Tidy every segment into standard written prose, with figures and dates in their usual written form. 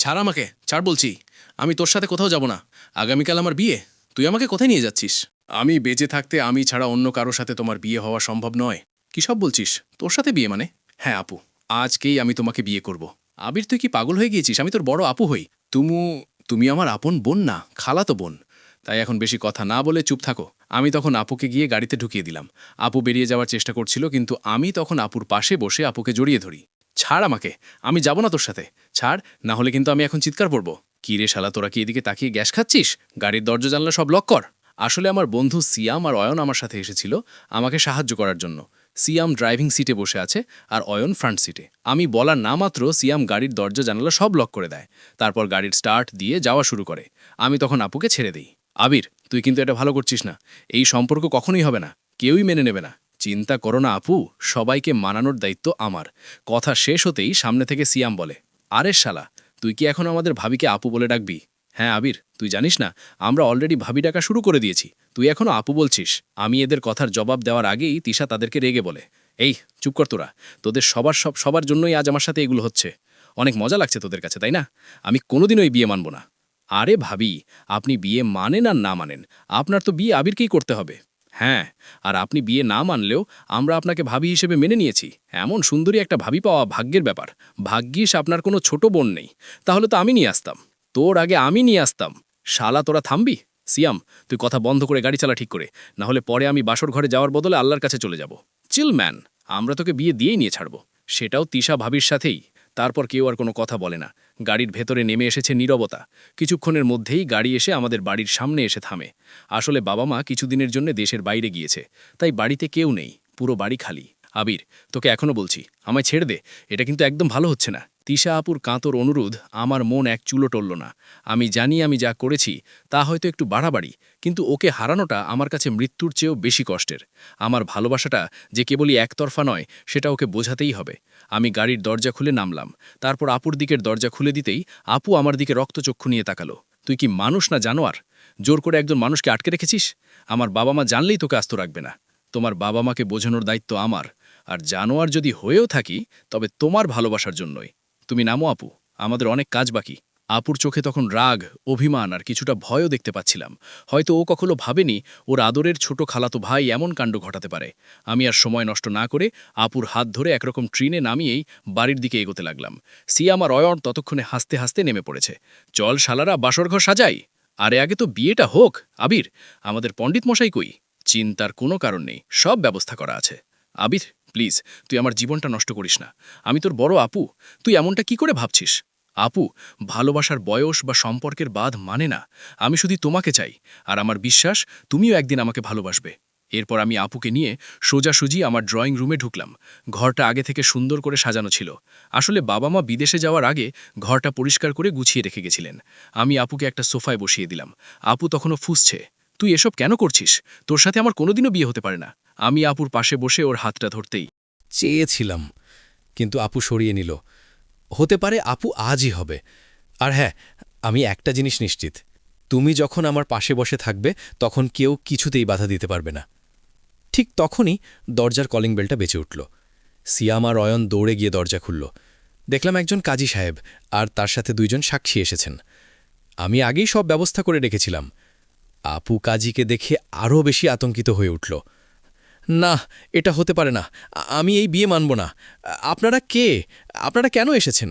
ছাড় আমাকে, ছাড় বলছি। আমি তোর সাথে কোথাও যাব না। আগামীকাল আমার বিয়ে। তুই আমাকে কোথায় নিয়ে যাচ্ছিস? আমি বেঁচে থাকতে আমি ছাড়া অন্য কারো সাথে তোমার বিয়ে হওয়া সম্ভব নয়। কী সব বলছিস? তোর সাথে বিয়ে মানে? হ্যাঁ আপু, আজকেই আমি তোমাকে বিয়ে করব। আবির, তুই কি পাগল হয়ে গিয়েছিস? আমি তোর বড় আপু হই। তুমি আমার আপন বোন না, খালাতো বোন। তাই এখন বেশি কথা না বলে চুপ থাকো। আমি তখন আপুকে গিয়ে গাড়িতে ঢুকিয়ে দিলাম। আপু বেরিয়ে যাওয়ার চেষ্টা করছিল, কিন্তু আমি তখন আপুর পাশে বসে আপুকে জড়িয়ে ধরি। ছাড় আমাকে, আমি যাব না তোর সাথে। ছাড়, না হলে কিন্তু আমি এখন চিৎকার করব। কি রে শালা, তোরা কি এদিকে তাকিয়ে গ্যাস খাচ্ছিস? গাড়ির দরজা জানলা সব লক কর। আসলে আমার বন্ধু সিয়াম আর অয়ন আমার সাথে এসেছিল আমাকে সাহায্য করার জন্য। সিয়াম ড্রাইভিং সিটে বসে আছে আর অয়ন ফ্রন্ট সিটে। আমি বলার না মাত্র সিয়াম গাড়ির দরজা জানালা সব লক করে দেয়। তারপর গাড়ির স্টার্ট দিয়ে যাওয়া শুরু করে। আমি তখন আপুকে ছেড়ে দিই। আবির, তুই কিন্তু এটা ভালো করছিস না। এই সম্পর্ক কখনোই হবে না, কেউই মেনে নেবে না। চিন্তা করো না আপু, সবাইকে মানানোর দায়িত্ব আমার। কথা শেষ হতেই সামনে থেকে সিয়াম বলে, আরে শালা, তুই কি এখন আমাদের ভাবিকে আপু বলে ডাকবি? হ্যাঁ আবির, তুই জানিস না আমরা অলরেডি ভাবি ডাকা শুরু করে দিয়েছি। তুই এখনও আপু বলছিস? আমি এদের কথার জবাব দেওয়ার আগেই তিশা তাদেরকে রেগে বলে, এই চুপ কর তোরা। তোদের সবার জন্যই আজ আমার সাথে এগুলো হচ্ছে। অনেক মজা লাগছে তোদের কাছে, তাই না? আমি কোনোদিনও এই বিয়ে মানব না। আরে ভাবি, আপনি বিয়ে মানেন আর না মানেন, আপনার তো বিয়ে আবিরকেই করতে হবে। হ্যাঁ, আর আপনি বিয়ে না মানলেও আমরা আপনাকে ভাবি হিসেবে মেনে নিয়েছি। এমন সুন্দরী একটা ভাবি পাওয়া ভাগ্যের ব্যাপার। ভাগ্যিস আপনার কোনো ছোট বোন নেই, তাহলে তো আমি নিয়ে আসতাম। তোর আগে আমি নিয়ে আসতাম। শালা, তোরা থামবি? সিয়াম, তুই কথা বন্ধ করে গাড়ি চালা ঠিক করে, না হলে পরে আমি বাসর ঘরে যাওয়ার বদলে আল্লাহর কাছে চলে যাব। চিল ম্যান, আমরা তোকে বিয়ে দিয়েই নিয়ে ছাড়ব, সেটাও তিশা ভাবির সাথেই। তারপর কেউ আর কোনো কথা বলে না। গাড়ির ভেতরে নেমে এসেছে নীরবতা। কিছুক্ষণের মধ্যেই গাড়ি এসে আমাদের বাড়ির সামনে এসে থামে। আসলে বাবা মা কিছুদিনের জন্য দেশের বাইরে গিয়েছে, তাই বাড়িতে কেউ নেই, পুরো বাড়ি খালি। আবির, তোকে এখনো বলছি, আমায় ছেড়ে দে। এটা কিন্তু একদম ভালো হচ্ছে না। তিশা আপুর কাঁতর অনুরোধ আমার মন এক চুলো টলল না। আমি জানি আমি যা করেছি তা হয়তো একটু বাড়াবাড়ি, কিন্তু ওকে হারানোটা আমার কাছে মৃত্যুর চেয়েও বেশি কষ্টের। আমার ভালোবাসাটা যে কেবলই একতরফা নয়, সেটা ওকে বোঝাতেই হবে। আমি গাড়ির দরজা খুলে নামলাম। তারপর আপুর দিকের দরজা খুলে দিতেই আপু আমার দিকে রক্তচক্ষু নিয়ে তাকালো। তুই কি মানুষ না জানোয়ার? জোর করে একজন মানুষকে আটকে রেখেছিস? আমার বাবা মা জানলেই তোকে আস্ত রাখবে না। তোমার বাবা মাকে বোঝানোর দায়িত্ব আমার। আর জানোয়ার যদি হয়েও থাকি, তবে তোমার ভালোবাসার জন্যই। তুমি নামো আপু, আমাদের অনেক কাজ বাকি। আপুর চোখে তখন রাগ, অভিমান আর কিছুটা ভয়ও দেখতে পাচ্ছিলাম। হয়তো ও কখনো ভাবেনি ওর আদরের ছোট খালাতো ভাই এমন কাণ্ড ঘটাতে পারে। আমি আর সময় নষ্ট না করে আপুর হাত ধরে একরকম ট্রেনে নামিয়েই বাড়ির দিকে এগোতে লাগলাম। সিয়াম আর অয়ন ততক্ষণে হাসতে হাসতে নেমে পড়েছে। চল শালারা, বাসরঘর সাজাই। আরে আগে তো বিয়েটা হোক। আবির, আমাদের পণ্ডিত মশাই কই? চিন্তার কোনো কারণ নেই, সব ব্যবস্থা করা আছে। আবির, প্লিজ, তুই আমার জীবনটা নষ্ট করিস না। আমি তোর বড় আপু, তুই এমনটা কি করে ভাবছিস? আপু, ভালোবাসার বয়স বা সম্পর্কের বাঁধ মানে না। আমি শুধু তোমাকে চাই, আর আমার বিশ্বাস তুমিও একদিন আমাকে ভালোবাসবে। এরপর আমি আপুকে নিয়ে সোজাসুজি আমার ড্রয়িং রুমে ঢুকলাম। ঘরটা আগে থেকে সুন্দর করে সাজানো ছিল। আসলে বাবা মা বিদেশে যাওয়ার আগে ঘরটা পরিষ্কার করে গুছিয়ে রেখে গেছিলেন। আমি আপুকে একটা সোফায় বসিয়ে দিলাম। আপু তখনও ফুঁসছে, তুই এসব কেন করছিস? তোর সাথে আমার কোনোদিনও বিয়ে হতে পারে না। আমি আপুর পাশে বসে ওর হাতটা ধরতেই চেয়েছিলাম, কিন্তু আপু সরিয়ে নিল। হতে পারে আপু আজই হবে। আর হ্যাঁ, আমি একটা জিনিস নিশ্চিত, তুমি যখন আমার পাশে বসে থাকবে তখন কেউ কিছুতেই বাধা দিতে পারবে না। ঠিক তখনই দরজার কলিং বেলটা বেঁচে উঠল। সিয়াম আর অয়ন দৌড়ে গিয়ে দরজা খুলল। দেখলাম একজন কাজী সাহেব আর তার সাথে দুইজন সাক্ষী এসেছেন। আমি আগেই সব ব্যবস্থা করে রেখেছিলাম। আপু কাজীকে দেখে আরও বেশি আতঙ্কিত হয়ে উঠল। না, এটা হতে পারে না, আমি এই বিয়ে মানব না। আপনারা কে? আপনারা কেন এসেছেন?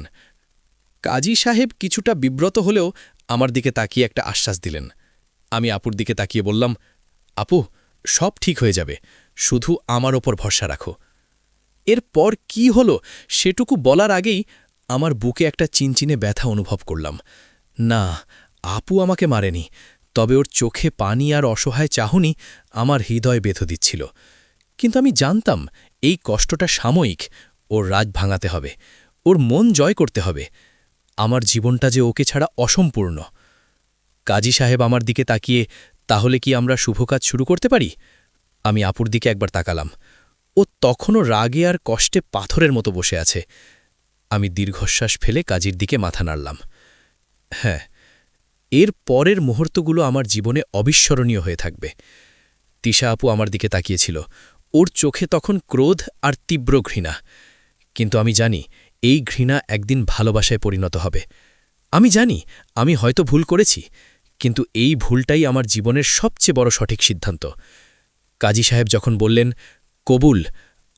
কাজী সাহেব কিছুটা বিব্রত হলেও আমার দিকে তাকিয়ে একটা আশ্বাস দিলেন। আমি আপুর দিকে তাকিয়ে বললাম, আপু, সব ঠিক হয়ে যাবে, শুধু আমার ওপর ভরসা রাখো। এরপর কি হলো সেটুকু বলার আগেই আমার বুকে একটা চিনচিনে ব্যথা অনুভব করলাম। না, আপু আমাকে মারেনি, তবে ওর চোখে পানি আর অসহায় চাহনি আমার হৃদয় বেঁধে দিচ্ছিল। কিন্তু আমি জানতাম এই কষ্টটা সাময়িক, ওর রাজ ভাঙাতে হবে, ওর মন জয় করতে হবে। আমার জীবনটা যে ওকে ছাড়া অসম্পূর্ণ। কাজী সাহেব আমার দিকে তাকিয়ে, তাহলে কি আমরা শুভ কাজ শুরু করতে পারি? আমি আপুর দিকে একবার তাকালাম। ও তখনও রাগে আর কষ্টে পাথরের মতো বসে আছে। আমি দীর্ঘশ্বাস ফেলে কাজীর দিকে মাথা নাড়লাম। হ্যাঁ, এর পরের মুহূর্তগুলো আমার জীবনে অবিস্মরণীয় হয়ে থাকবে। তিশা আপু আমার দিকে তাকিয়েছিল। ওর চোখে তখন ক্রোধ আর তীব্র ঘৃণা। কিন্তু আমি জানি এই ঘৃণা একদিন ভালোবাসায় পরিণত হবে। আমি জানি আমি হয়তো ভুল করেছি, কিন্তু এই ভুলটাই আমার জীবনের সবচেয়ে বড় সঠিক সিদ্ধান্ত। কাজী সাহেব যখন বললেন কবুল,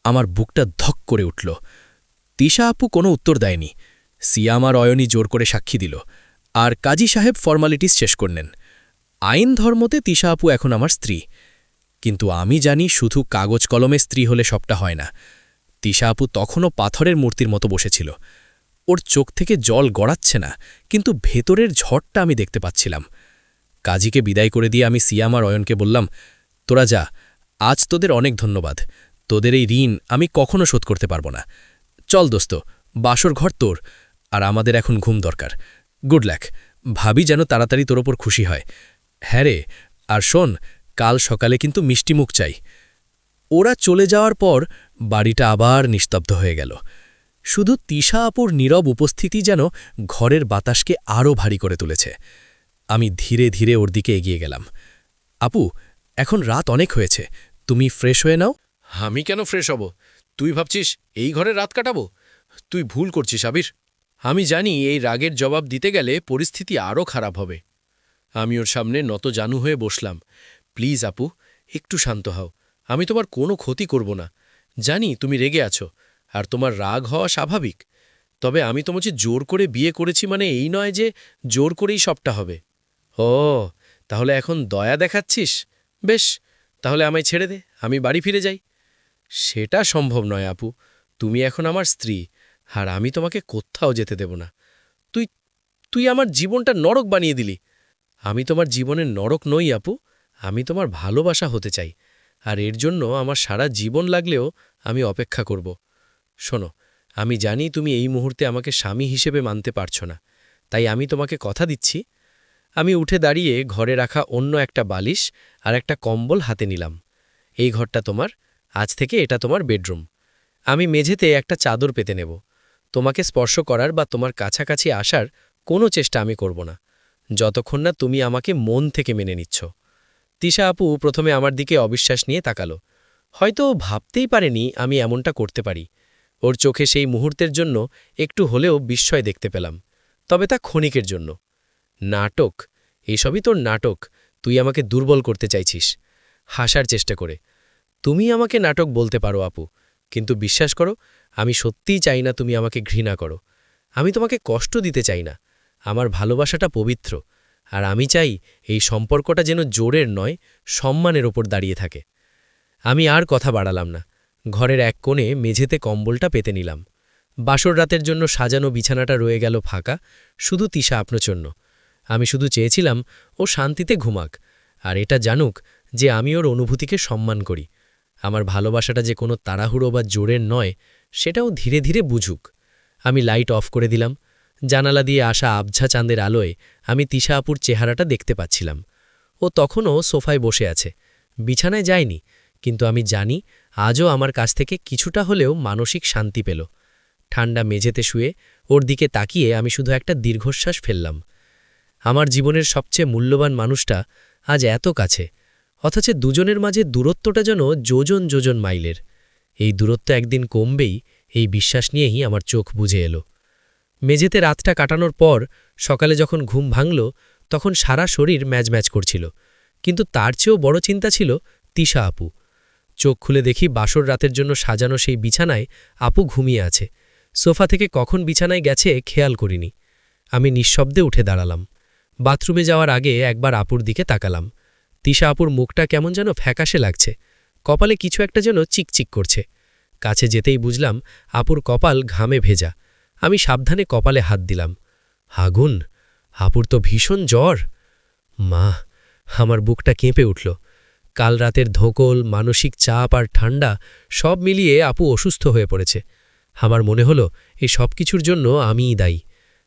আমার বুকটা ধক করে উঠল। তিশা আপু কোনো উত্তর দেয়নি। সিয়াম আর অয়নী জোর করে সাক্ষী দিল, আর কাজী সাহেব ফর্মালিটিস শেষ করলেন। আইন ধর্মতে তিশা আপু এখন আমার স্ত্রী, কিন্তু আমি জানি শুধু কাগজ কলমে স্ত্রী হলে সবটা হয় না। তিশা আপু তখনও পাথরের মূর্তির মতো বসেছিল। ওর চোখ থেকে জল গড়াচ্ছে না, কিন্তু ভেতরের ঝড়টা আমি দেখতে পাচ্ছিলাম। কাজীকে বিদায় করে দিয়ে আমি সিয়াম আর অয়নকে বললাম, তোরা যা, আজ তোদের অনেক ধন্যবাদ। তোদের এই ঋণ আমি কখনো শোধ করতে পারবো না। চল দোস্ত, বাসর ঘর তোর, আর আমাদের এখন ঘুম দরকার। গুড ল্যাক, ভাবি যেন তাড়াতাড়ি তোর ওপর খুশি হয়। হ্যাঁ রে, আর শোন, কাল সকালে কিন্তু মিষ্টি মুখ চাই। ওরা চলে যাওয়ার পর বাড়িটা আবার নিস্তব্ধ হয়ে গেল। শুধু তিশা আপুর নীরব উপস্থিতি যেন ঘরের বাতাসকে আরও ভারী করে তুলেছে। আমি ধীরে ধীরে ওর দিকে এগিয়ে গেলাম। আপু, এখন রাত অনেক হয়েছে, তুমি ফ্রেশ হয়ে নাও। আমি কেন ফ্রেশ হব? তুই ভাবছিস এই ঘরে রাত কাটাবো? তুই ভুল করছিস আবির। আমি জানি এই রাগের জবাব দিতে গেলে পরিস্থিতি আরও খারাপ হবে। আমি ওর সামনে নত জানু হয়ে বসলাম। প্লিজ আপু, একটু শান্ত হও। আমি তোমার কোনো ক্ষতি করব না। জানি তুমি রেগে আছো, আর তোমার রাগ হওয়া স্বাভাবিক। তবে আমি তোমাকে জোর করে বিয়ে করেছি মানে এই নয় যে জোর করেই সবটা হবে। ও, তাহলে এখন দয়া দেখাচ্ছিস? বেশ, তাহলে আমায় ছেড়ে দে, আমি বাড়ি ফিরে যাই। সেটা সম্ভব নয় আপু। তুমি এখন আমার স্ত্রী, আর আমি তোমাকে কোথাও যেতে দেব না। তুই তুই আমার জীবনটা নরক বানিয়ে দিলি। আমি তোমার জীবনের নরক নই আপু, আমি তোমার ভালোবাসা হতে চাই, আর এর জন্য আমার সারা জীবন লাগলেও আমি অপেক্ষা করব। শোনো, আমি জানি তুমি এই মুহূর্তে আমাকে স্বামী হিসেবে মানতে পারছো না, তাই আমি তোমাকে কথা দিচ্ছি। আমি উঠে দাঁড়িয়ে ঘরে রাখা অন্য একটা বালিশ আর একটা কম্বল হাতে নিলাম। এই ঘরটা তোমার, আজ থেকে এটা তোমার বেডরুম। আমি মেঝেতে একটা চাদর পেতে নেব। তোমাকে স্পর্শ করার বা তোমার কাছাকাছি আসার কোনো চেষ্টা আমি করব না, যতক্ষণ না তুমি আমাকে মন থেকে মেনে নিচ্ছ। তিশা আপু প্রথমে আমার দিকে অবিশ্বাস নিয়ে তাকালো। হয়তো ও ভাবতেই পারেনি আমি এমনটা করতে পারি। ওর চোখে সেই মুহূর্তের জন্য একটু হলেও বিস্ময় দেখতে পেলাম, তবে তা ক্ষণিকের জন্য। নাটক, এসবই তোর নাটক। তুই আমাকে দুর্বল করতে চাইছিস হাসার চেষ্টা করে। তুমি আমাকে নাটক বলতে পারো আপু, কিন্তু বিশ্বাস করো, আমি সত্যিই চাই না তুমি আমাকে ঘৃণা করো। আমি তোমাকে কষ্ট দিতে চাই না। আমার ভালোবাসাটা পবিত্র, আর আমি চাই এই সম্পর্কটা যেন জোরের নয়, সম্মানের ওপর দাঁড়িয়ে থাকে। আমি আর কথা বাড়ালাম না। ঘরের এক কোণে মেঝেতে কম্বলটা পেতে নিলাম। বাসর রাতের জন্য সাজানো বিছানাটা রয়ে গেল ফাঁকা, শুধু তিশা আপনার জন্য। আমি শুধু চেয়েছিলাম ও শান্তিতে ঘুমাক, আর এটা জানুক যে আমি ওর অনুভূতিকে সম্মান করি। আমার ভালোবাসাটা যে কোনো তাড়াহুড়ো বা জোরের নয়, সেটাও ধীরে ধীরে বুঝুক। আমি লাইট অফ করে দিলাম। জানালা দিয়ে আসা আবঝা চাঁদের আলোয় আমি তিশা আপুর চেহারাটা দেখতে পাচ্ছিলাম। ও তখনও সোফায় বসে আছে, বিছানায় যায়নি, কিন্তু আমি জানি আজও আমার কাছ থেকে কিছুটা হলেও মানসিক শান্তি পেল। ঠান্ডা মেঝেতে শুয়ে ওর দিকে তাকিয়ে আমি শুধু একটা দীর্ঘশ্বাস ফেললাম। আমার জীবনের সবচেয়ে মূল্যবান মানুষটা আজ এত কাছে, অথচ দুজনের মাঝে দূরত্বটা যেন যোজন যোজন মাইলের। এই দূরত্ব একদিন কমবেই, এই বিশ্বাস নিয়েই আমার চোখ বুঝে এলো। মেঝেতে রাতটা কাটানোর পর সকালে যখন ঘুম ভাঙল, তখন সারা শরীর ম্যাজম্যাজ করছিল, কিন্তু তার চেয়েও বড় চিন্তা ছিল তিশা আপু। চোখ খুলে দেখি বাসর রাতের জন্য সাজানো সেই বিছানায় আপু ঘুমিয়ে আছে। সোফা থেকে কখন বিছানায় গেছে খেয়াল করিনি। আমি নিঃশব্দে উঠে দাঁড়ালাম। বাথরুমে যাওয়ার আগে একবার আপুর দিকে তাকালাম। তিশা আপুর মুখটা কেমন যেন ফ্যাকাশে লাগছে, কপালে কিছু একটা যেন চিকচিক করছে। কাছে যেতেই বুঝলাম আপুর কপাল ঘামে ভেজা। আমি সাবধানে কপালে হাত দিলাম। আগুন! আপুর তো ভীষণ জ্বর। মা! আমার বুকটা কেঁপে উঠল। কাল রাতের ধোঁকল, মানসিক চাপ আর ঠান্ডা সব মিলিয়ে আপু অসুস্থ হয়ে পড়েছে। আমার মনে হলো এই সব কিছুর জন্য আমিই দায়ী।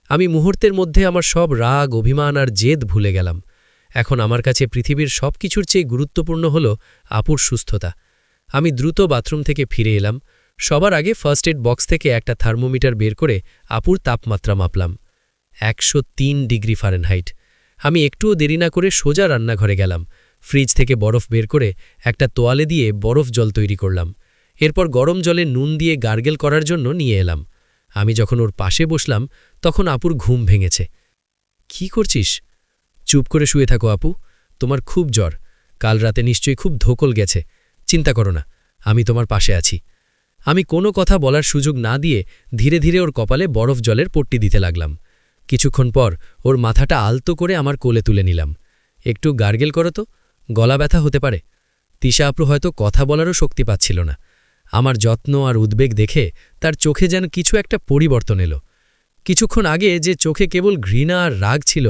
আমি মুহূর্তের মধ্যে আমার সব রাগ, অভিমান আর জেদ ভুলে গেলাম। এখন আমার কাছে পৃথিবীর সব কিছুর চেয়ে গুরুত্বপূর্ণ হল আপুর সুস্থতা। আমি দ্রুত বাথরুম থেকে ফিরে এলাম। সবার আগে ফার্স্ট এড বক্স থেকে একটা থার্মোমিটার বের করে আপুর তাপমাত্রা মাপলাম। 103 ডিগ্রি ফারেনহাইট। আমি একটুও দেরি না করে সোজা রান্নাঘরে গেলাম। ফ্রিজ থেকে বরফ বের করে একটা তোয়ালে দিয়ে বরফ জল তৈরি করলাম। এরপর গরম জলে নুন দিয়ে গার্গেল করার জন্য নিয়ে এলাম। আমি যখন ওর পাশে বসলাম, তখন আপুর ঘুম ভেঙেছে। কি করছিস? চুপ করে শুয়ে থাকো আপু, তোমার খুব জ্বর, কাল রাতে নিশ্চয়ই খুব ধোকল গেছে। চিন্তা করো না, আমি তোমার পাশে আছি। আমি কোনো কথা বলার সুযোগ না দিয়ে ধীরে ধীরে ওর কপালে বরফ জলের পট্টি দিতে লাগলাম। কিছুক্ষণ পর ওর মাথাটা আলতো করে আমার কোলে তুলে নিলাম। একটু গার্গেল করো তো, গলা ব্যথা হতে পারে। তিশা আপু হয়তো কথা বলারও শক্তি পাচ্ছিল না। আমার যত্ন আর উদ্বেগ দেখে তার চোখে যেন কিছু একটা পরিবর্তন এলো। কিছুক্ষণ আগে যে চোখে কেবল ঘৃণা আর রাগ ছিল,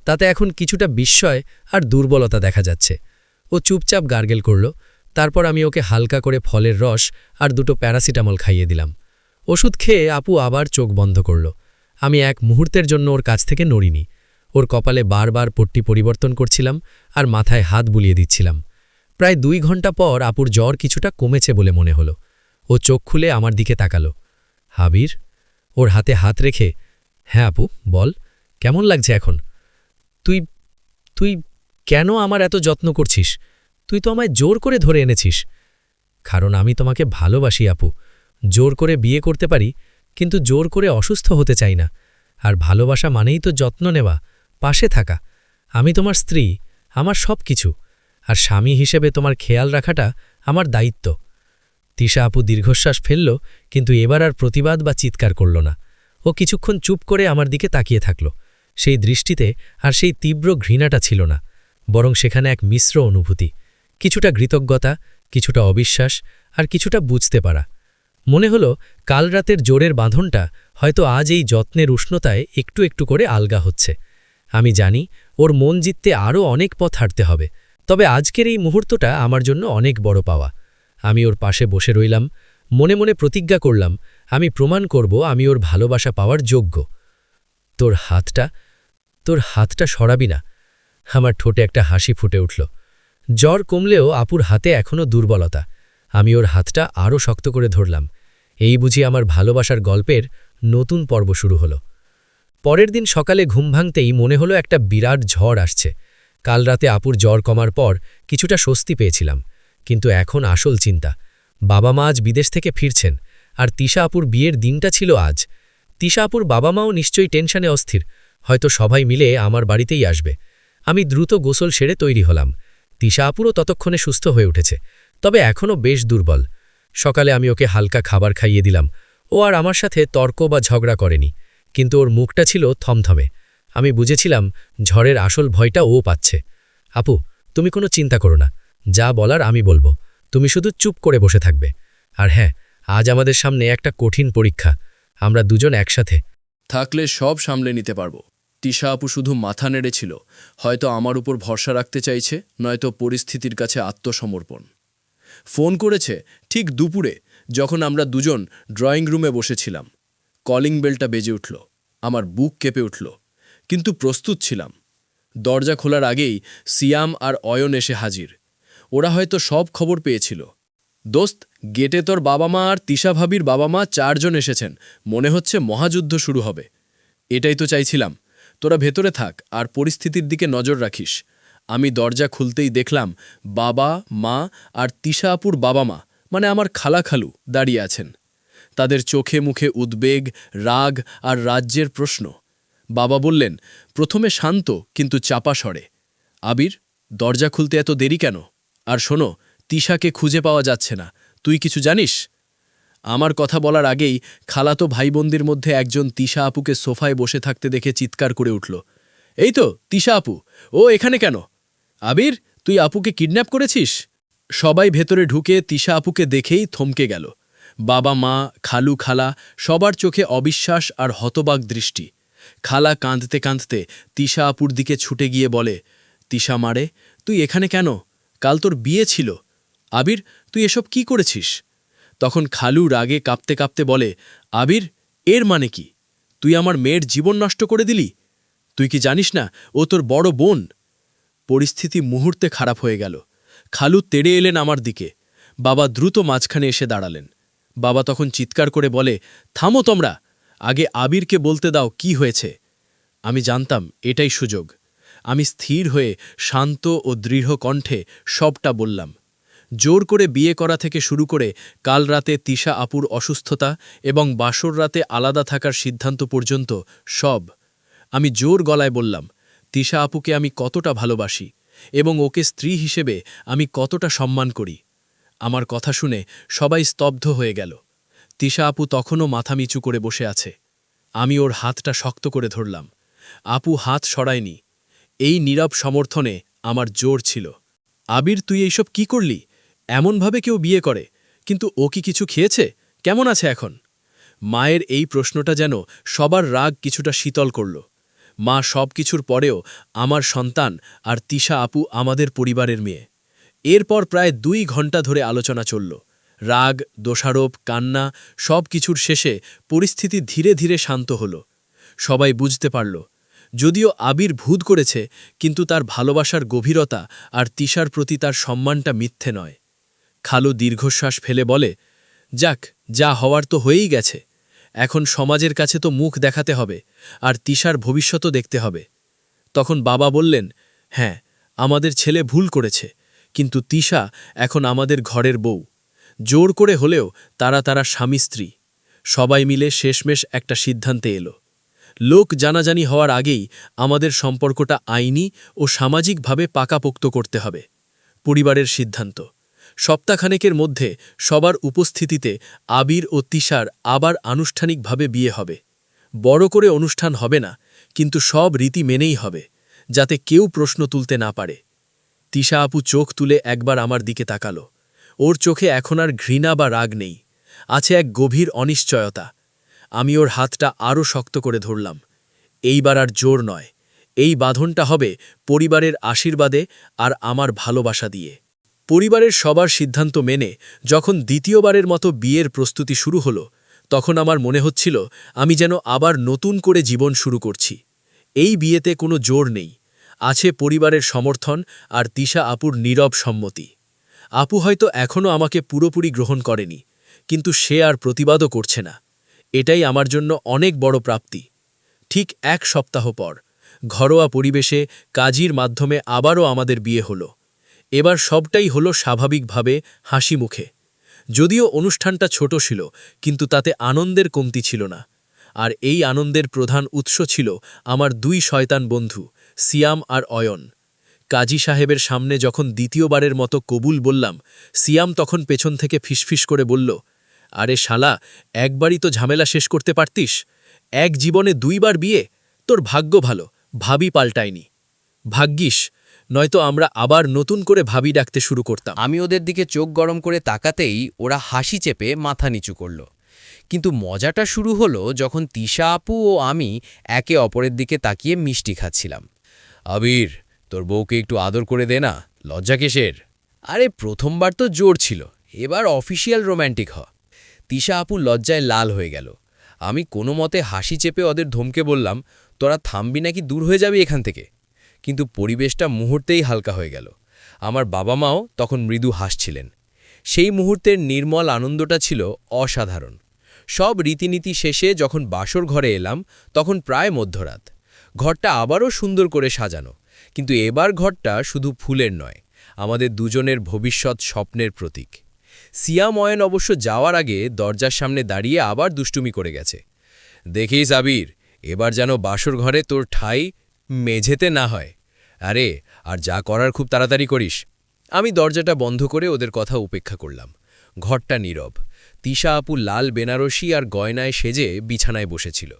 তাতে এখন কিছুটা বিস্ময় আর দুর্বলতা দেখা যাচ্ছে। ও চুপচাপ গার্গেল করল। তারপর আমি ওকে হালকা করে ফলের রস আর দুটো প্যারাসিটামল খাইয়ে দিলাম। ওষুধ খেয়ে আপু আবার চোখ বন্ধ করল। আমি এক মুহূর্তের জন্য ওর কাছ থেকে নড়িনি। ওর কপালে বারবার পট্টি পরিবর্তন করছিলাম আর মাথায় হাত বুলিয়ে দিচ্ছিলাম। প্রায় 2 ঘন্টা পর আপুর জ্বর কিছুটা কমেছে বলে মনে হলো। ও চোখ খুলে আমার দিকে তাকালো। হাবির? ওর হাতে হাত রেখে, হ্যাঁ আপু, বল, কেমন লাগছে এখন? তুই তুই কেন আমার এত যত্ন করছিস? তুই তো আমায় জোর করে ধরে এনেছিস। কারণ আমি তোমাকে ভালোবাসি আপু। জোর করে বিয়ে করতে পারি, কিন্তু জোর করে অসুস্থ হতে চাই না। আর ভালোবাসা মানেই তো যত্ন নেওয়া, পাশে থাকা। আমি তোমার স্ত্রী, আমার সব কিছু। আর স্বামী হিসেবে তোমার খেয়াল রাখাটা আমার দায়িত্ব। তিশা আপু দীর্ঘশ্বাস ফেলল, কিন্তু এবার আর প্রতিবাদ বা চিৎকার করল না। ও কিছুক্ষণ চুপ করে আমার দিকে তাকিয়ে থাকল। সেই দৃষ্টিতে আর সেই তীব্র ঘৃণাটা ছিল না, বরং সেখানে এক মিশ্র অনুভূতি। কিছুটা কৃতজ্ঞতা, কিছুটা অবিশ্বাস, আর কিছুটা বুঝতে পারা। মনে হল কাল রাতের জোরের বাঁধনটা হয়তো আজ এই যত্নের উষ্ণতায় একটু একটু করে আলগা হচ্ছে। আমি জানি ওর মন জিততে আরও অনেক পথ হাঁটতে হবে, তবে আজকের এই মুহূর্তটা আমার জন্য অনেক বড় পাওয়া। আমি ওর পাশে বসে রইলাম, মনে মনে প্রতিজ্ঞা করলাম, আমি প্রমাণ করব আমি ওর ভালোবাসা পাওয়ার যোগ্য। তোর হাতটা সরাবি না। আমার ঠোঁটে একটা হাসি ফুটে উঠল। জ্বর কমলেও আপুর হাতে এখনও দুর্বলতা। আমি ওর হাতটা আরও শক্ত করে ধরলাম। এই বুঝি আমার ভালোবাসার গল্পের নতুন পর্ব শুরু হলো। পরের দিন সকালে ঘুম ভাঙতেই মনে হলো একটা বিরাট ঝড় আসছে। কাল রাতে আপুর জ্বর কমার পর কিছুটা স্বস্তি পেয়েছিলাম, কিন্তু এখন আসল চিন্তা। বাবা মা আজ বিদেশ থেকে ফিরছেন, আর তিশা আপুর বিয়ের দিনটা ছিল আজ। তিশা আপুর বাবা মাও নিশ্চয়ই টেনশনে অস্থির, হয়তো সবাই মিলে আমার বাড়িতেই আসবে। আমি দ্রুত গোসল সেরে তৈরি হলাম। তিশা আপুরও ততক্ষণে সুস্থ হয়ে উঠেছে, তবে এখনও বেশ দুর্বল। সকালে আমি ওকে হালকা খাবার খাইয়ে দিলাম। ও আর আমার সাথে তর্ক বা ঝগড়া করেনি, কিন্তু ওর মুখটা ছিল থমথমে। আমি বুঝেছিলাম ঝড়ের আসল ভয়টা ও পাচ্ছে। আপু, তুমি কোনো চিন্তা করো না, যা বলার আমি বলবো। তুমি শুধু চুপ করে বসে থাকবে। আর হ্যাঁ, আজ আমাদের সামনে একটা কঠিন পরীক্ষা। আমরা দুজন একসাথে থাকলে সব সামলে নিতে পারবো। তিশা আপু শুধু মাথা নেড়েছিল, হয়তো আমার উপর ভরসা রাখতে চাইছে, নয়তো পরিস্থিতির কাছে আত্মসমর্পণ। ফোন করেছে ঠিক দুপুরে, যখন আমরা দুজন ড্রয়িং রুমে বসেছিলাম। কলিং বেলটা বেজে উঠল। আমার বুক কেঁপে উঠল, কিন্তু প্রস্তুত ছিলাম। দরজা খোলার আগেই সিয়াম আর অয়ন এসে হাজির। ওরা হয়তো সব খবর পেয়েছিল। দোস্ত, গেটে তোর বাবা মা আর তিশা ভাবির বাবা মা 4 জন এসেছেন। মনে হচ্ছে মহাযুদ্ধ শুরু হবে। এটাই তো চাইছিলাম। তোরা ভেতরে থাক আর পরিস্থিতির দিকে নজর রাখিস। আমি দরজা খুলতেই দেখলাম বাবা, মা আর তিশা আপুর বাবা মা, মানে আমার খালা খালু, দাঁড়িয়ে আছেন। তাদের চোখে মুখে উদ্বেগ, রাগ আর রাজ্যের প্রশ্ন। বাবা বললেন, প্রথমে শান্ত কিন্তু চাপা স্বরে, আবির, দরজা খুলতে এত দেরি কেন? আর শোনো, তিশাকে খুঁজে পাওয়া যাচ্ছে না, তুই কিছু জানিস? আমার কথা বলার আগেই খালাতো ভাইবোনদের মধ্যে একজন তিশা আপুকে সোফায় বসে থাকতে দেখে চিৎকার করে উঠল, এই তো তিশা আপু, ও এখানে কেন? আবির, তুই আপুকে কিডন্যাপ করেছিস? সবাই ভেতরে ঢুকে তিশা আপুকে দেখেই থমকে গেল। বাবা মা, খালু খালা, সবার চোখে অবিশ্বাস আর হতবাক দৃষ্টি। খালা কাঁদতে কাঁদতে তিশা আপুর দিকে ছুটে গিয়ে বলে, তিশা মারে, তুই এখানে কেন? কাল তোর বিয়ে ছিল। আবির, তুই এসব কি করেছিস? তখন খালু রাগে কাঁপতে কাঁপতে বলে, আবির, এর মানে কি? তুই আমার মেয়ের জীবন নষ্ট করে দিলি? তুই কি জানিস না ও তোর বড় বোন? পরিস্থিতি মুহূর্তে খারাপ হয়ে গেল। খালু তেড়ে এলেন আমার দিকে। বাবা দ্রুত মাঝখানে এসে দাঁড়ালেন। বাবা তখন চিৎকার করে বলে, থামো তোমরা, আগে আবিরকে বলতে দাও কি হয়েছে। আমি জানতাম এটাই সুযোগ। আমি স্থির হয়ে শান্ত ও দৃঢ় কণ্ঠে সবটা বললাম। জোর করে বিয়ে করা থেকে শুরু করে কাল রাতে তিশা আপুর অসুস্থতা এবং বাসর রাতে আলাদা থাকার সিদ্ধান্ত পর্যন্ত সব। আমি জোর গলায় বললাম, তিশা আপুকে আমি কতটা ভালোবাসি এবং ওকে স্ত্রী হিসেবে আমি কতটা সম্মান করি। আমার কথা শুনে সবাই স্তব্ধ হয়ে গেল। তিশা আপু তখনও মাথা নিচু করে বসে আছে। আমি ওর হাতটা শক্ত করে ধরলাম। আপু হাত সরায়নি। এই নীরব সমর্থনে আমার জোর ছিল। আবির, তুই এইসব কি করলি? এমনভাবে কেউ বিয়ে করে, কিন্তু ও কি কিছু খেয়েছে? কেমন আছে এখন? মায়ের এই প্রশ্নটা যেন সবার রাগ কিছুটা শীতল করল। মা সব কিছুর পরেও আমার সন্তান আর তিশা আপু আমাদের পরিবারের মেয়ে। এরপর প্রায় 2 ঘন্টা ধরে আলোচনা চলল। রাগ, দোষারোপ, কান্না সব কিছুর শেষে পরিস্থিতি ধীরে ধীরে শান্ত হল। সবাই বুঝতে পারল, যদিও আবির ভূত করেছে, কিন্তু তার ভালোবাসার গভীরতা আর তিশার প্রতি তার সম্মানটা মিথ্যে নয়। খালু দীর্ঘশ্বাস ফেলে বলে, যাক, যা হওয়ার তো হয়েই গেছে। এখন সমাজের কাছে তো মুখ দেখাতে হবে, আর তিশার ভবিষ্যতও দেখতে হবে। তখন বাবা বললেন, হ্যাঁ, আমাদের ছেলে ভুল করেছে, কিন্তু তিশা এখন আমাদের ঘরের বউ। জোর করে হলেও তারা স্বামী স্ত্রী। সবাই মিলে শেষমেশ একটা সিদ্ধান্তে এলো। লোক জানাজানি হওয়ার আগেই আমাদের সম্পর্কটা আইনি ও সামাজিকভাবে পাকাপোক্ত করতে হবে। পরিবারের সিদ্ধান্ত। সপ্তাহখানেকের মধ্যে সবার উপস্থিতিতে আবির ও তিশার আবার আনুষ্ঠানিকভাবে বিয়ে হবে। বড় করে অনুষ্ঠান হবে না, কিন্তু সব রীতি মেনেই হবে, যাতে কেউ প্রশ্ন তুলতে না পারে। তিশা আপু চোখ তুলে একবার আমার দিকে তাকালো। ওর চোখে এখন আর ঘৃণা বা রাগ নেই, আছে এক গভীর অনিশ্চয়তা। আমি ওর হাতটা আরও শক্ত করে ধরলাম। এইবার আর জোর নয়, এই বাঁধনটা হবে পরিবারের আশীর্বাদে আর আমার ভালোবাসা দিয়ে। পরিবারের সবার সিদ্ধান্ত মেনে যখন দ্বিতীয়বারের মতো বিয়ের প্রস্তুতি শুরু হলো, তখন আমার মনে হচ্ছিল আমি যেন আবার নতুন করে জীবন শুরু করছি। এই বিয়েতে কোনো জোর নেই, আছে পরিবারের সমর্থন আর তিশা আপুর নীরব সম্মতি। আপু হয়তো এখনও আমাকে পুরোপুরি গ্রহণ করেনি, কিন্তু সে আর প্রতিবাদও করছে না। এটাই আমার জন্য অনেক বড় প্রাপ্তি। ঠিক 1 সপ্তাহ পর ঘরোয়া পরিবেশে কাজীর মাধ্যমে আবারও আমাদের বিয়ে হলো। এবার সবটাই হলো স্বাভাবিকভাবে, হাসি মুখে। যদিও অনুষ্ঠানটা ছোট ছিল, কিন্তু তাতে আনন্দের কমতি ছিল না। আর এই আনন্দের প্রধান উৎস ছিল আমার 2 শয়তান বন্ধু, সিয়াম আর অয়ন। কাজী সাহেবের সামনে যখন দ্বিতীয়বারের মতো কবুল বললাম, সিয়াম তখন পেছন থেকে ফিসফিস করে বলল, আরে শালা, একবারই তো ঝামেলা শেষ করতে পারতিস। এক জীবনে 2 বার বিয়ে, তোর ভাগ্য ভালো, ভাবি পাল্টায়নি। ভাগ্যিস, নয়তো আমরা আবার নতুন করে ভাবি ডাকতে শুরু করতাম। আমি ওদের দিকে চোখ গরম করে তাকাতেই ওরা হাসি চেপে মাথা নিচু করল। কিন্তু মজাটা শুরু হলো যখন তিশা আপু ও আমি একে অপরের দিকে তাকিয়ে মিষ্টি খাচ্ছিলাম। আবির, তোর বউকে একটু আদর করে দে না, লজ্জা কিসের? আরে প্রথমবার তো জোর ছিল, এবার অফিসিয়াল রোম্যান্টিক হ। তিশা আপু লজ্জায় লাল হয়ে গেল। আমি কোনো মতে হাসি চেপে ওদের ধমকে বললাম, তোরা থামবি নাকি দূর হয়ে যাবি এখান থেকে? কিন্তু পরিবেশটা মুহূর্তেই হালকা হয়ে গেল। আমার বাবা মাও তখন মৃদু হাসছিলেন। সেই মুহূর্তের নির্মল আনন্দটা ছিল অসাধারণ। সব রীতিনীতি শেষে যখন বাসর ঘরে এলাম, তখন প্রায় মধ্যরাত। ঘরটা আবারও সুন্দর করে সাজানো, কিন্তু এবার ঘরটা শুধু ফুলের নয়, আমাদের দুজনের ভবিষ্যৎ স্বপ্নের প্রতীক। সিয়াম অয়ন অবশ্য যাওয়ার আগে দরজার সামনে দাঁড়িয়ে আবার দুষ্টুমি করে গেছে। দেখিস আবির, এবার যেন বাসর ঘরে তোর ঠাঁই মেঝেতে না হয়। আরে, আর যা করার খুব তাড়াতাড়ি করিস। আমি দরজাটা বন্ধ করে ওদের কথা উপেক্ষা করলাম। ঘরটা নীরব। তিশা আপু লাল বেনারসি আর গয়নায় সেজে বিছানায় বসেছিল।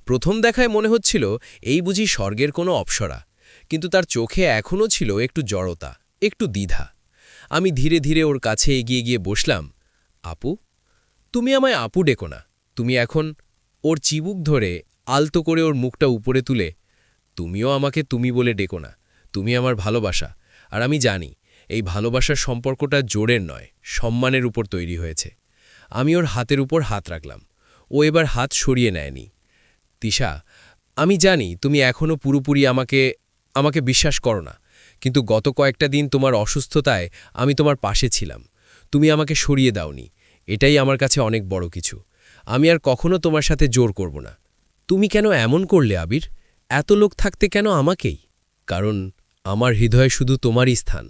প্রথম দেখায় মনে হচ্ছিল এই বুঝি স্বর্গের কোনো অপ্সরা, কিন্তু তার চোখে এখনও ছিল একটু জড়তা, একটু দ্বিধা। আমি ধীরে ধীরে ওর কাছে এগিয়ে গিয়ে বসলাম। আপু, তুমি আমায় আপু ডেকো না, তুমি এখন। ওর চিবুক ধরে আলতো করে ওর মুখটা উপরে তুলে, তুমিও আমাকে তুমি বলে ডেকো না, তুমি আমার ভালোবাসা। আর আমি জানি এই ভালোবাসার সম্পর্কটা জোরের নয়, সম্মানের উপর তৈরি হয়েছে। আমি ওর হাতের উপর হাত রাখলাম। ও এবার হাত সরিয়ে নেয়নি। তিশা, আমি জানি তুমি এখনও পুরোপুরি আমাকে বিশ্বাস করো না, কিন্তু গত কয়েকটা দিন তোমার অসুস্থতায় আমি তোমার পাশে ছিলাম। তুমি আমাকে সরিয়ে দাওনি, এটাই আমার কাছে অনেক বড় কিছু। আমি আর কখনো তোমার সাথে জোর করব না। তুমি কেন এমন করলে আবির? এত লোক থাকতে কেন আমাকেই? কারণ আমার হৃদয়ে শুধু তোমারই স্থান।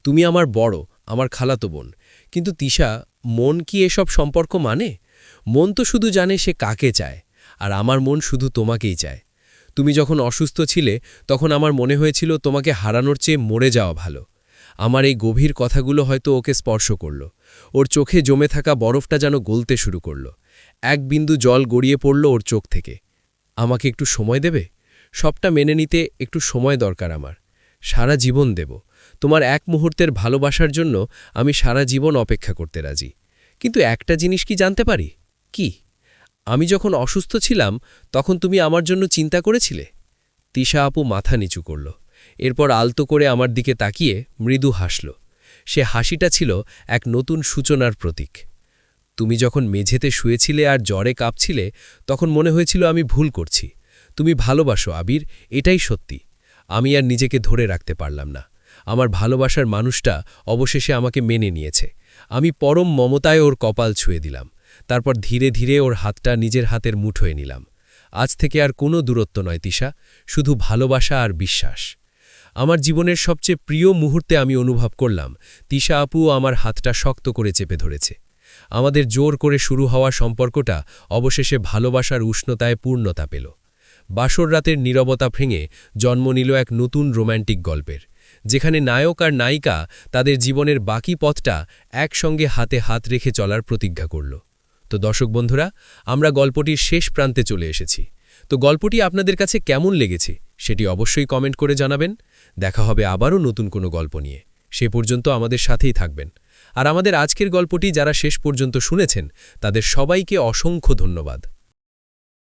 তুমি আমার বড়, আমার খালাতো বোন। কিন্তু তিশা, মন কি এসব সম্পর্ক মানে? মন তো শুধু জানে সে কাকে চায়, আর আমার মন শুধু তোমাকেই চায়। তুমি যখন অসুস্থ ছিলে তখন আমার মনে হয়েছিল তোমাকে হারানোর চেয়ে মরে যাওয়া ভালো। আমার এই গভীর কথাগুলো হয়তো ওকে স্পর্শ করল। ওর চোখে জমে থাকা বরফটা যেন গলতে শুরু করল। এক বিন্দু জল গড়িয়ে পড়ল ওর চোখ থেকে। আমাকে একটু সময় দেবে? সবটা মেনে নিতে একটু সময় দরকার আমার। সারা জীবন দেব। তোমার এক মুহূর্তের ভালোবাসার জন্য আমি সারা জীবন অপেক্ষা করতে রাজি। কিন্তু একটা জিনিস কি জানতে পারি? কি? আমি যখন অসুস্থ ছিলাম তখন তুমি আমার জন্য চিন্তা করেছিলে? তিশা আপু মাথা নিচু করল। এরপর আলতো করে আমার দিকে তাকিয়ে মৃদু হাসল। সে হাসিটা ছিল এক নতুন সূচনার প্রতীক। তুমি যখন মেঝেতে শুয়েছিলে আর জ্বরে কাঁপছিলে তখন মনে হয়েছিল আমি ভুল করছি। তুমি ভালোবাসো আবির, এটাই সত্যি। আমি আর নিজেকে ধরে রাখতে পারলাম না। আমার ভালোবাসার মানুষটা অবশেষে আমাকে মেনে নিয়েছে। আমি পরম মমতায় ওর কপাল ছুঁয়ে দিলাম। তারপর ধীরে ধীরে ওর হাতটা নিজের হাতের মুঠোয় নিলাম। আজ থেকে আর কোনো দূরত্ব নয় তিশা, শুধু ভালোবাসা আর বিশ্বাস। আমার জীবনের সবচেয়ে প্রিয় মুহূর্তে আমি অনুভব করলাম তিশা আপু আমার হাতটা শক্ত করে চেপে ধরেছে। আমাদের জোর করে শুরু হওয়া সম্পর্কটা অবশেষে ভালোবাসার উষ্ণতায় পূর্ণতা পেল। বাসর রাতের নীরবতা ভেঙে জন্ম নিল এক নতুন রোম্যান্টিক গল্পের, যেখানে নায়ক আর নায়িকা তাদের জীবনের বাকি পথটা একসঙ্গে হাতে হাত রেখে চলার প্রতিজ্ঞা করল। তো দর্শক বন্ধুরা, আমরা গল্পটির শেষ প্রান্তে চলে এসেছি। তো গল্পটি আপনাদের কাছে কেমন লেগেছে সেটি অবশ্যই কমেন্ট করে জানাবেন। দেখা হবে আবারও নতুন কোনো গল্প নিয়ে। সে পর্যন্ত আমাদের সাথেই থাকবেন। আর আমাদের আজকের গল্পটি যারা শেষ পর্যন্ত শুনেছেন তাদের সবাইকে অসংখ্য ধন্যবাদ।